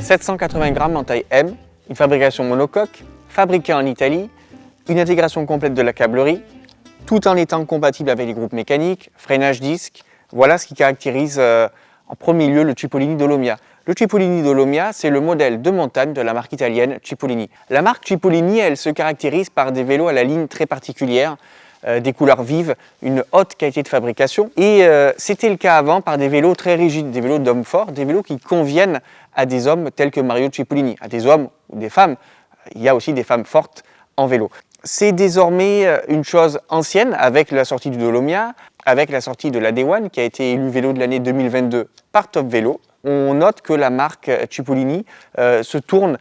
780 grammes en taille M, une fabrication monocoque, fabriquée en Italie, une intégration complète de la câblerie, tout en étant compatible avec les groupes mécaniques, freinage disque. Voilà ce qui caractérise en premier lieu le Cipollini Dolomia. Le Cipollini Dolomia, c'est le modèle de montagne de la marque italienne Cipollini. La marque Cipollini, elle se caractérise par des vélos à la ligne très particulière, des couleurs vives, une haute qualité de fabrication. Et c'était le cas avant par des vélos très rigides, des vélos d'hommes forts, des vélos qui conviennent à des hommes tels que Mario Cipollini, à des hommes ou des femmes. Il y a aussi des femmes fortes en vélo. C'est désormais une chose ancienne avec la sortie du Dolomia, avec la sortie de la Day One qui a été élue vélo de l'année 2022 par Top Vélo. On note que la marque Cipollini se tourne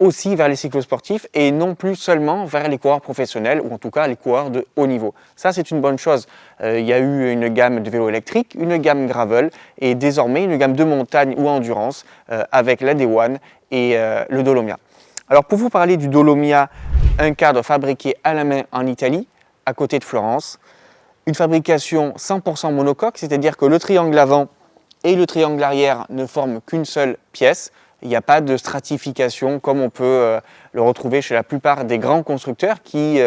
aussi vers les cyclosportifs et non plus seulement vers les coureurs professionnels ou en tout cas les coureurs de haut niveau. Ça, c'est une bonne chose. Il y a eu une gamme de vélos électriques, une gamme gravel et désormais une gamme de montagne ou endurance avec la Day One et le Dolomia. Alors pour vous parler du Dolomia, un cadre fabriqué à la main en Italie, à côté de Florence, une fabrication 100% monocoque, c'est-à-dire que le triangle avant et le triangle arrière ne forment qu'une seule pièce. Il n'y a pas de stratification comme on peut le retrouver chez la plupart des grands constructeurs qui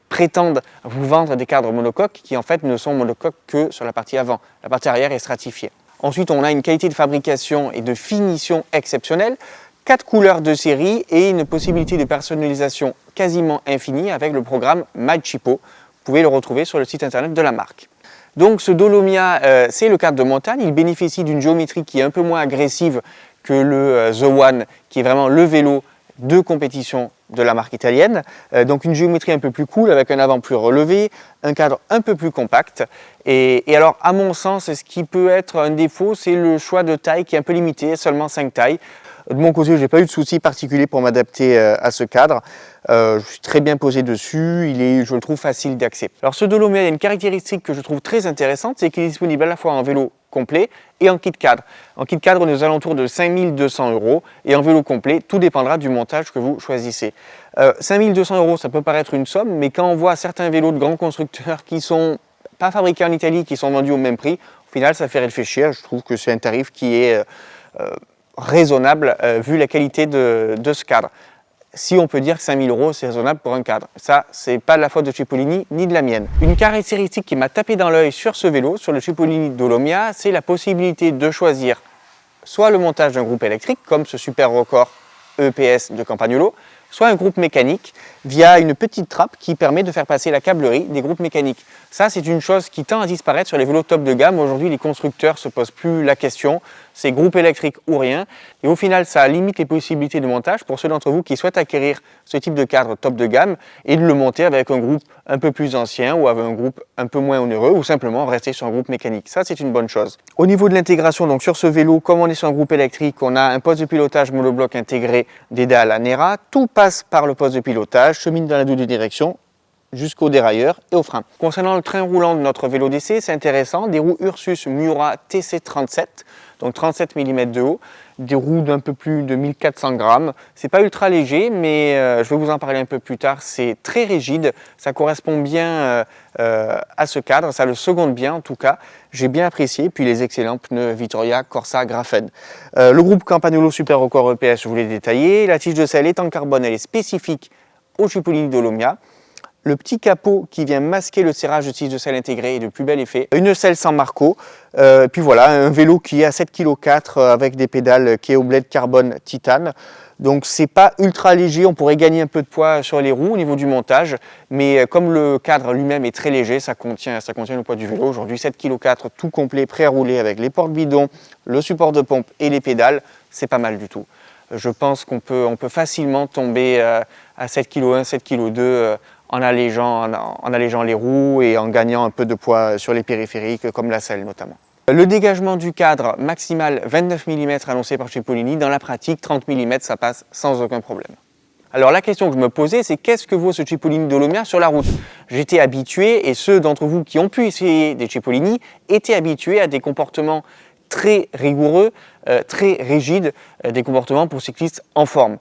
prétendent vous vendre des cadres monocoques qui en fait ne sont monocoques que sur la partie avant. La partie arrière est stratifiée. Ensuite, on a une qualité de fabrication et de finition exceptionnelle. 4 couleurs de série et une possibilité de personnalisation quasiment infinie avec le programme MyCipo. Vous pouvez le retrouver sur le site internet de la marque. Donc ce Dolomia, c'est le cadre de montagne. Il bénéficie d'une géométrie qui est un peu moins agressive que le The One, qui est vraiment le vélo de compétition de la marque italienne. Donc une géométrie un peu plus cool avec un avant plus relevé, un cadre un peu plus compact. Et alors à mon sens, ce qui peut être un défaut, c'est le choix de taille qui est un peu limité, seulement 5 tailles. De mon côté, je n'ai pas eu de souci particulier pour m'adapter à ce cadre. Je suis très bien posé dessus, je le trouve facile d'accès. Alors ce Dolomia, il y a une caractéristique que je trouve très intéressante, c'est qu'il est disponible à la fois en vélo complet et en kit cadre. En kit cadre, on est aux alentours de 5 200 € et en vélo complet, tout dépendra du montage que vous choisissez. 5 200 €, ça peut paraître une somme, mais quand on voit certains vélos de grands constructeurs qui sont pas fabriqués en Italie, qui sont vendus au même prix, au final, ça fait réfléchir. Je trouve que c'est un tarif qui est raisonnable vu la qualité de ce cadre. Si on peut dire que 5 000 € c'est raisonnable pour un cadre. Ça, c'est pas de la faute de Cipollini ni de la mienne. Une caractéristique qui m'a tapé dans l'œil sur ce vélo, sur le Cipollini Dolomia, c'est la possibilité de choisir soit le montage d'un groupe électrique, comme ce Super Record EPS de Campagnolo, soit un groupe mécanique via une petite trappe qui permet de faire passer la câblerie des groupes mécaniques. Ça, c'est une chose qui tend à disparaître sur les vélos top de gamme. Aujourd'hui, les constructeurs ne se posent plus la question, c'est groupe électrique ou rien. Et au final, ça limite les possibilités de montage pour ceux d'entre vous qui souhaitent acquérir ce type de cadre top de gamme et de le monter avec un groupe un peu plus ancien ou avec un groupe un peu moins onéreux ou simplement rester sur un groupe mécanique. Ça, c'est une bonne chose. Au niveau de l'intégration, donc sur ce vélo, comme on est sur un groupe électrique, on a un poste de pilotage monobloc intégré d'Eda à la Nera. Tout passe par le poste de pilotage, chemine dans la double direction jusqu'au dérailleur et au frein. Concernant le train roulant de notre vélo d'essai, c'est intéressant, des roues Ursus Miura TC37, donc 37 mm de haut, des roues d'un peu plus de 1400 grammes. C'est pas ultra léger, mais je vais vous en parler un peu plus tard. C'est très rigide, ça correspond bien à ce cadre, ça le seconde bien en tout cas. J'ai bien apprécié, puis les excellents pneus Vittoria Corsa Grafen. Le groupe Campagnolo Super Record EPS, je vous l'ai détaillé. La tige de selle est en carbone, elle est spécifique au Cipollini Dolomia. Le petit capot qui vient masquer le serrage de tige de selle intégré est de plus bel effet. Une selle sans Marco. Puis voilà, un vélo qui est à 7,4 kg avec des pédales qui est au blade carbone titane. Donc c'est pas ultra léger, on pourrait gagner un peu de poids sur les roues au niveau du montage. Mais comme le cadre lui-même est très léger, ça contient le poids du vélo. Aujourd'hui 7,4 kg tout complet, prêt à rouler avec les portes bidons, le support de pompe et les pédales. C'est pas mal du tout. Je pense qu'on peut facilement tomber à 7,1 kg, 7,2 kg en allégeant les roues et en gagnant un peu de poids sur les périphériques comme la selle notamment. Le dégagement du cadre maximal 29 mm annoncé par Cipollini, dans la pratique 30 mm ça passe sans aucun problème. Alors la question que je me posais, c'est qu'est-ce que vaut ce Cipollini Dolomia sur la route? J'étais habitué, et ceux d'entre vous qui ont pu essayer des Cipollini étaient habitués à des comportements très rigoureux, très rigides, des comportements pour cyclistes en forme.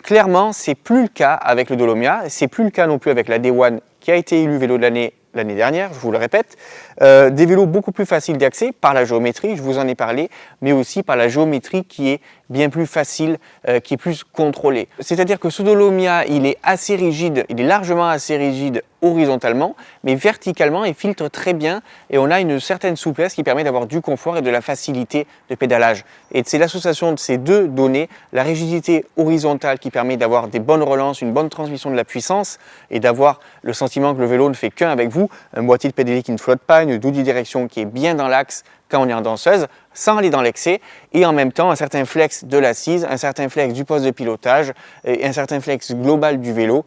Clairement, c'est plus le cas avec le Dolomia, c'est plus le cas non plus avec la Day One qui a été élue vélo de l'année dernière, je vous le répète. Des vélos beaucoup plus faciles d'accès par la géométrie, je vous en ai parlé, mais aussi par la géométrie qui est bien plus facile, qui est plus contrôlé. C'est-à-dire que ce Dolomia, il est assez rigide, il est largement assez rigide horizontalement, mais verticalement, il filtre très bien et on a une certaine souplesse qui permet d'avoir du confort et de la facilité de pédalage. Et c'est l'association de ces deux données, la rigidité horizontale qui permet d'avoir des bonnes relances, une bonne transmission de la puissance et d'avoir le sentiment que le vélo ne fait qu'un avec vous, un boîtier de pédalier qui ne flotte pas, une douille de direction qui est bien dans l'axe quand on est en danseuse, sans aller dans l'excès, et en même temps un certain flex de l'assise, un certain flex du poste de pilotage et un certain flex global du vélo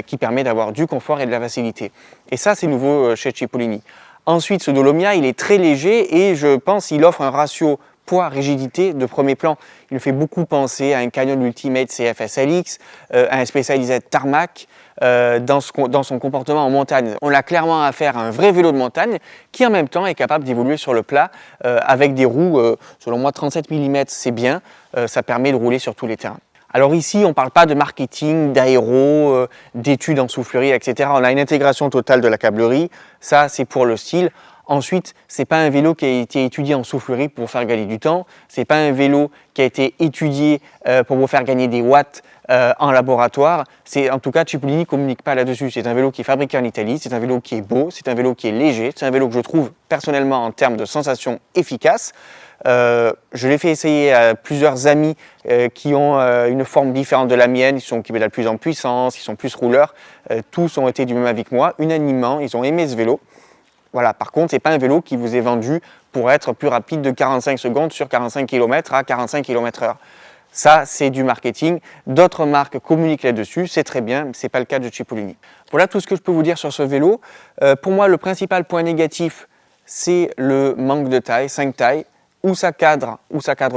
qui permet d'avoir du confort et de la facilité. Et ça, c'est nouveau chez Cipollini. Ensuite, ce Dolomia, il est très léger et je pense qu'il offre un ratio poids-rigidité de premier plan. Il me fait beaucoup penser à un Canyon Ultimate CF-SLX, à un Specialized Tarmac, dans son comportement en montagne. On a clairement affaire à un vrai vélo de montagne qui en même temps est capable d'évoluer sur le plat avec des roues, selon moi 37 mm c'est bien, ça permet de rouler sur tous les terrains. Alors ici, on ne parle pas de marketing, d'aéro, d'études en soufflerie, etc. On a une intégration totale de la câblerie, ça c'est pour le style. Ensuite, ce n'est pas un vélo qui a été étudié en soufflerie pour vous faire gagner du temps, ce n'est pas un vélo qui a été étudié pour vous faire gagner des watts en laboratoire. En tout cas, Cipollini ne communique pas là-dessus. C'est un vélo qui est fabriqué en Italie, c'est un vélo qui est beau, c'est un vélo qui est léger, c'est un vélo que je trouve personnellement en termes de sensations efficace. Je l'ai fait essayer à plusieurs amis qui ont une forme différente de la mienne, qui pédalent plus en puissance, ils sont plus rouleurs. Tous ont été du même avis que moi, unanimement, ils ont aimé ce vélo. Voilà, par contre, ce n'est pas un vélo qui vous est vendu pour être plus rapide de 45 secondes sur 45 km à 45 km/h. Ça, c'est du marketing. D'autres marques communiquent là-dessus, c'est très bien, mais ce n'est pas le cas de Cipollini. Voilà tout ce que je peux vous dire sur ce vélo. Pour moi, le principal point négatif, c'est le manque de taille, 5 tailles. Ou ça cadre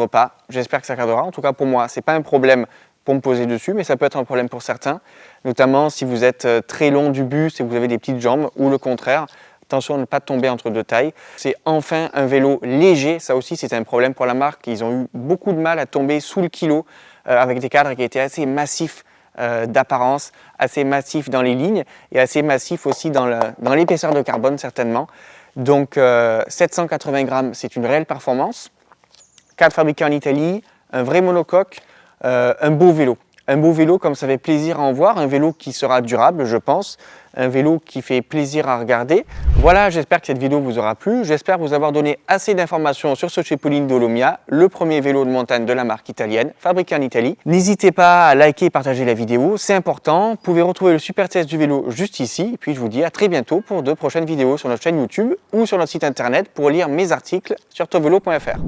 pas. J'espère que ça cadrera. En tout cas, pour moi, ce n'est pas un problème pour me poser dessus, mais ça peut être un problème pour certains, notamment si vous êtes très long du buste et que vous avez des petites jambes, ou le contraire. Attention à ne pas tomber entre deux tailles. C'est enfin un vélo léger, ça aussi c'est un problème pour la marque. Ils ont eu beaucoup de mal à tomber sous le kilo avec des cadres qui étaient assez massifs d'apparence, assez massifs dans les lignes et assez massifs aussi dans l'épaisseur de carbone certainement. Donc 780 grammes, c'est une réelle performance. Cadre fabriqué en Italie, un vrai monocoque, un beau vélo. Un beau vélo comme ça fait plaisir à en voir, un vélo qui sera durable je pense, un vélo qui fait plaisir à regarder. Voilà, j'espère que cette vidéo vous aura plu, j'espère vous avoir donné assez d'informations sur ce Cipollini Dolomia, le premier vélo de montagne de la marque italienne, fabriqué en Italie. N'hésitez pas à liker et partager la vidéo, c'est important. Vous pouvez retrouver le super test du vélo juste ici, et puis je vous dis à très bientôt pour de prochaines vidéos sur notre chaîne YouTube ou sur notre site internet pour lire mes articles sur tovelo.fr.